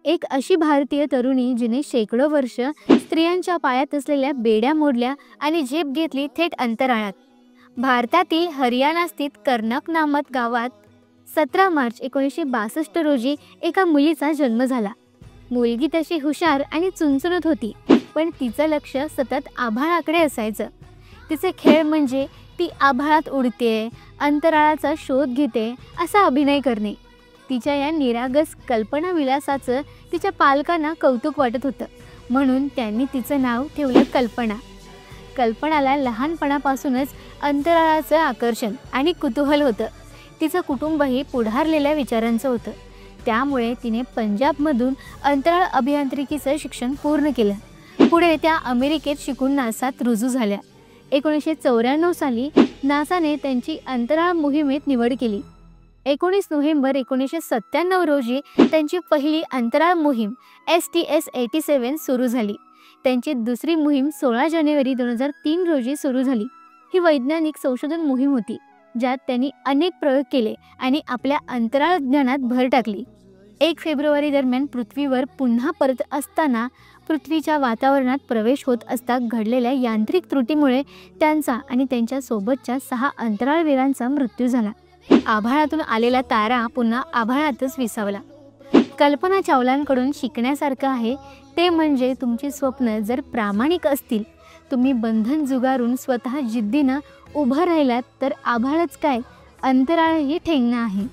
एक अशी भारतीय तरुणी जिने शेकडो वर्ष स्त्रियांच्या पायात असलेल्या बेड्या मोडल्या आणि झेप घेतली थेट अंतराळात. भारतातील हरियाणा स्थित कर्नक नामक गावात 17 मार्च 1962 रोजी एका मुलीचा जन्म झाला. मुलगी तशी हुशार आणि चुणचुणत होती, पण तिचं लक्ष सतत आभाळाकडे असायचं. तिचे खेळ म्हणजे ती आभाळात उडते, अंतराळाचा शोध घेते असा अभिनय करणे. तिच्या या निरागस कल्पना विलासाचं तिच्या पालकांना कौतुक वाटत होतं, म्हणून त्यांनी तिचं नाव ठेवलं कल्पना. कल्पनाला लहानपणापासूनच अंतराळाचं आकर्षण आणि कुतूहल होतं. तिचं कुटुंबही पुढारलेल्या विचारांचं होतं, त्यामुळे तिने पंजाबमधून अंतराळ अभियांत्रिकीचं शिक्षण पूर्ण केलं. पुढे त्या अमेरिकेत शिकून नासात रुजू झाल्या. 1994 साली नासाने त्यांची अंतराळ मोहिमेत निवड केली. 19 नोव्हेंबर 1997 रोजी त्यांची पहिली अंतराळ मोहीम STS-87 सुरू झाली. त्यांची दुसरी मोहीम 16 जानेवारी 2003 रोजी सुरू झाली. ही वैज्ञानिक संशोधन मोहीम होती, ज्यात त्यांनी अनेक प्रयोग केले आणि आपल्या अंतराळ ज्ञानात भर टाकली. 1 फेब्रुवारी दरम्यान पृथ्वीवर पुन्हा परत असताना पृथ्वीच्या वातावरणात प्रवेश होत असता घडलेल्या यांत्रिक त्रुटीमुळे त्यांचा आणि त्यांच्या सोबतच्या 6 अंतराळवीरांचा मृत्यू झाला. आभाळातून आलेला तारा पुन्हा आभाळातच विसावला. कल्पना चावलांकडून शिकण्यासारखं आहे ते म्हणजे तुमची स्वप्न जर प्रामाणिक असतील, तुम्ही बंधन जुगारून स्वतः जिद्दीनं उभं राहिलात तर आभाळच काय, अंतराळही ठेंगणं आहे.